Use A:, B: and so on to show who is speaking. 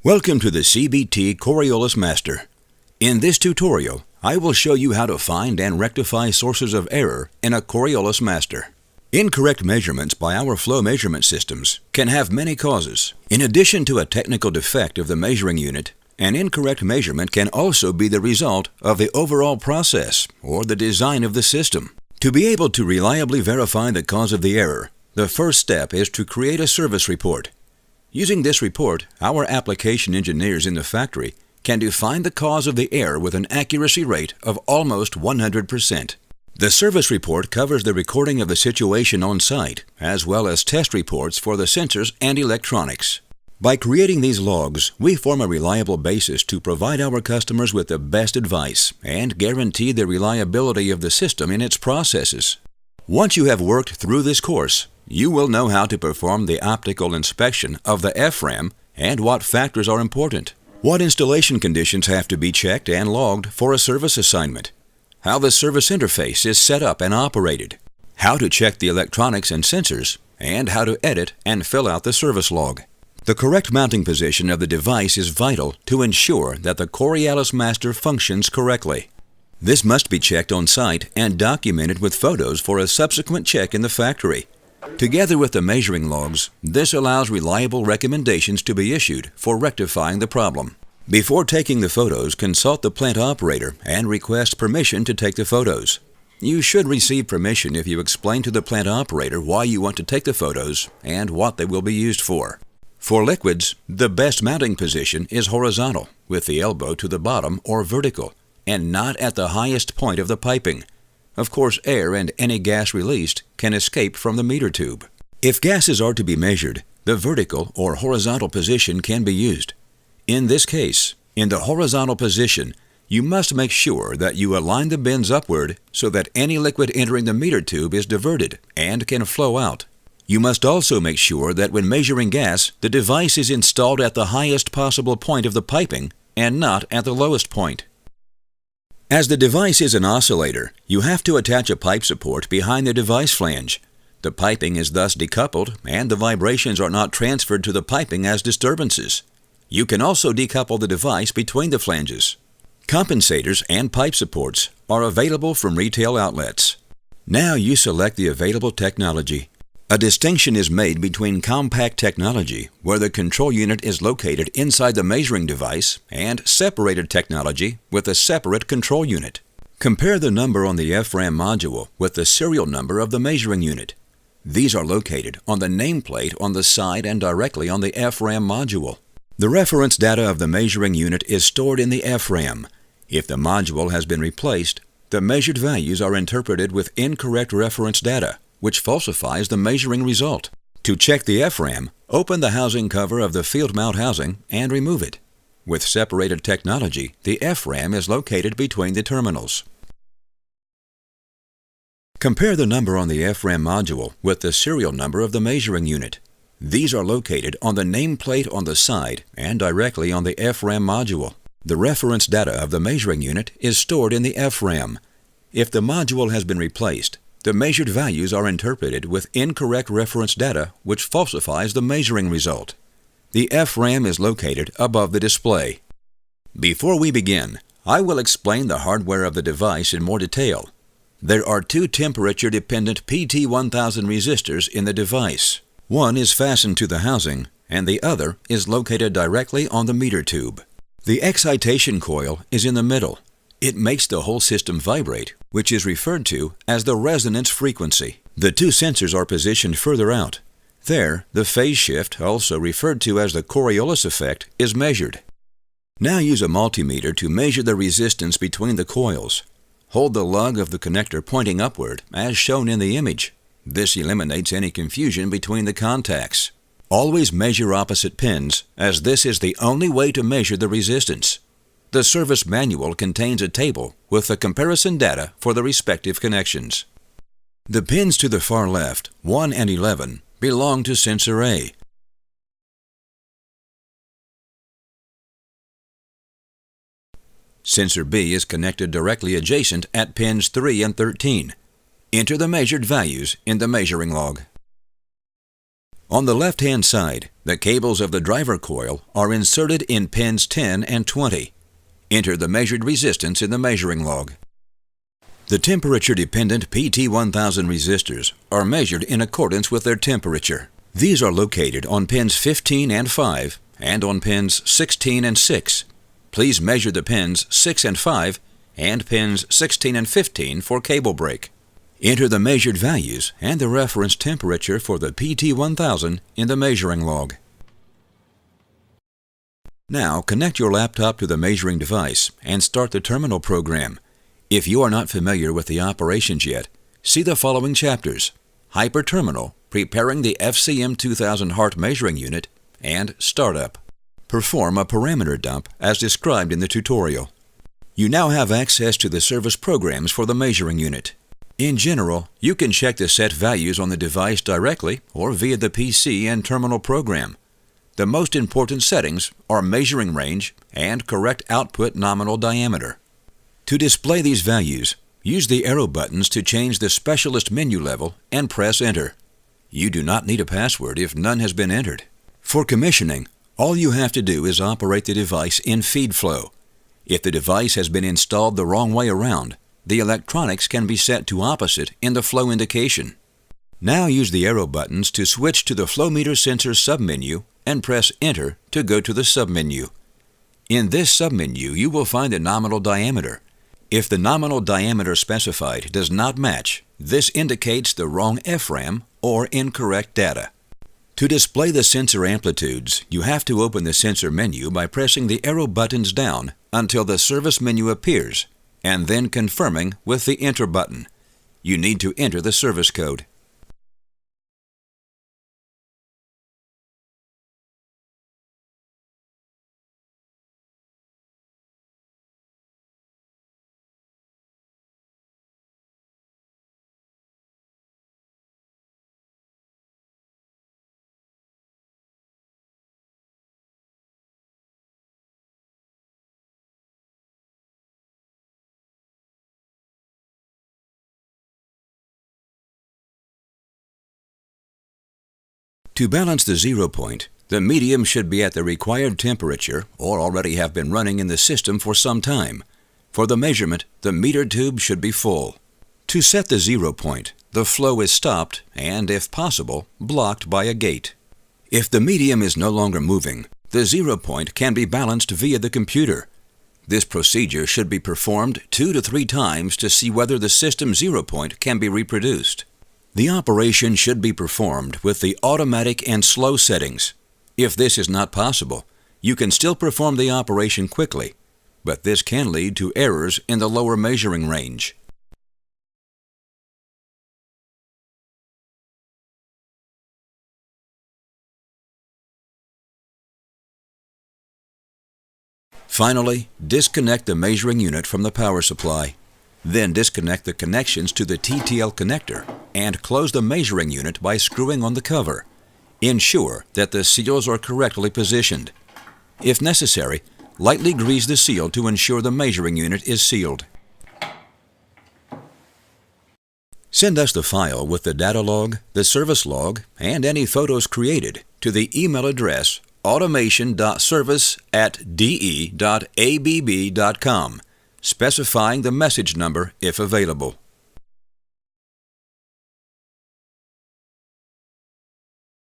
A: Welcome to the CBT Coriolis Master. In this tutorial, I will show you how to find and rectify sources of error in a Coriolis Master. Incorrect measurements by our flow measurement systems can have many causes. In addition to a technical defect of the measuring unit, an incorrect measurement can also be the result of the overall process or the design of the system. To be able to reliably verify the cause of the error, the first step is to create a service report. Using this report, our application engineers in the factory can define the cause of the error with an accuracy rate of almost 100%. The service report covers the recording of the situation on site, as well as test reports for the sensors and electronics. By creating these logs, we form a reliable basis to provide our customers with the best advice and guarantee the reliability of the system in its processes. Once you have worked through this course, you will know how to perform the optical inspection of the FRAM and what factors are important, what installation conditions have to be checked and logged for a service assignment, how the service interface is set up and operated, how to check the electronics and sensors, and how to edit and fill out the service log. The correct mounting position of the device is vital to ensure that the Coriolis Master functions correctly. This must be checked on site and documented with photos for a subsequent check in the factory. Together with the measuring logs, this allows reliable recommendations to be issued for rectifying the problem. Before taking the photos, consult the plant operator and request permission to take the photos. You should receive permission if you explain to the plant operator why you want to take the photos and what they will be used for. For liquids, the best mounting position is horizontal, with the elbow to the bottom or vertical, and not at the highest point of the piping. Of course, air and any gas released can escape from the meter tube. If gases are to be measured, the vertical or horizontal position can be used. In this case, in the horizontal position, you must make sure that you align the bins upward so that any liquid entering the meter tube is diverted and can flow out. You must also make sure that when measuring gas, the device is installed at the highest possible point of the piping and not at the lowest point. As the device is an oscillator, you have to attach a pipe support behind the device flange. The piping is thus decoupled and the vibrations are not transferred to the piping as disturbances. You can also decouple the device between the flanges. Compensators and pipe supports are available from retail outlets. Now you select the available technology. A distinction is made between compact technology, where the control unit is located inside the measuring device, and separated technology with a separate control unit. Compare the number on the FRAM module with the serial number of the measuring unit. These are located on the nameplate on the side and directly on the FRAM module. The reference data of the measuring unit is stored in the FRAM. If the module has been replaced, the measured values are interpreted with incorrect reference data, which falsifies the measuring result. To check the FRAM, open the housing cover of the field mount housing and remove it. With separated technology, the FRAM is located between the terminals. Compare the number on the FRAM module with the serial number of the measuring unit. These are located on the nameplate on the side and directly on the FRAM module. The reference data of the measuring unit is stored in the FRAM. If the module has been replaced, the measured values are interpreted with incorrect reference data, which falsifies the measuring result. The FRAM is located above the display. Before we begin, I will explain the hardware of the device in more detail. There are two temperature-dependent PT1000 resistors in the device. One is fastened to the housing, and the other is located directly on the meter tube. The excitation coil is in the middle. It makes the whole system vibrate, which is referred to as the resonance frequency. The two sensors are positioned further out. There, the phase shift, also referred to as the Coriolis effect, is measured. Now use a multimeter to measure the resistance between the coils. Hold the lug of the connector pointing upward, as shown in the image. This eliminates any confusion between the contacts. Always measure opposite pins, as this is the only way to measure the resistance. The service manual contains a table with the comparison data for the respective connections. The pins to the far left, 1 and 11, belong to sensor A. Sensor B is connected directly adjacent at pins 3 and 13. Enter the measured values in the measuring log. On the left-hand side, the cables of the driver coil are inserted in pins 10 and 20. Enter the measured resistance in the measuring log. The temperature-dependent PT1000 resistors are measured in accordance with their temperature. These are located on pins 15 and 5 and on pins 16 and 6. Please measure the pins 6 and 5 and pins 16 and 15 for cable break. Enter the measured values and the reference temperature for the PT1000 in the measuring log. Now connect your laptop to the measuring device and start the terminal program. If you are not familiar with the operations yet, see the following chapters: Hyper-Terminal, Preparing the FCM 2000 Heart Measuring Unit, and Startup. Perform a parameter dump as described in the tutorial. You now have access to the service programs for the measuring unit. In general, you can check the set values on the device directly or via the PC and terminal program. The most important settings are measuring range and correct output nominal diameter. To display these values, use the arrow buttons to change the specialist menu level and press Enter. You do not need a password if none has been entered. For commissioning, all you have to do is operate the device in feed flow. If the device has been installed the wrong way around, the electronics can be set to opposite in the flow indication. Now use the arrow buttons to switch to the flow meter sensor submenu and press Enter to go to the submenu. In this submenu, you will find the nominal diameter. If the nominal diameter specified does not match, this indicates the wrong FRAM or incorrect data. To display the sensor amplitudes, you have to open the sensor menu by pressing the arrow buttons down until the service menu appears, and then confirming with the Enter button. You need to enter the service code. To balance the 0 point, the medium should be at the required temperature or already have been running in the system for some time. For the measurement, the meter tube should be full. To set the 0 point, the flow is stopped and, if possible, blocked by a gate. If the medium is no longer moving, the 0 point can be balanced via the computer. This procedure should be performed 2 to 3 times to see whether the system 0 point can be reproduced. The operation should be performed with the automatic and slow settings. If this is not possible, you can still perform the operation quickly, but this can lead to errors in the lower measuring range. Finally, disconnect the measuring unit from the power supply. Then disconnect the connections to the TTL connector and close the measuring unit by screwing on the cover. Ensure that the seals are correctly positioned. If necessary, lightly grease the seal to ensure the measuring unit is sealed. Send us the file with the data log, the service log, and any photos created to the email address automation.service@de.abb.com, specifying the message number if available.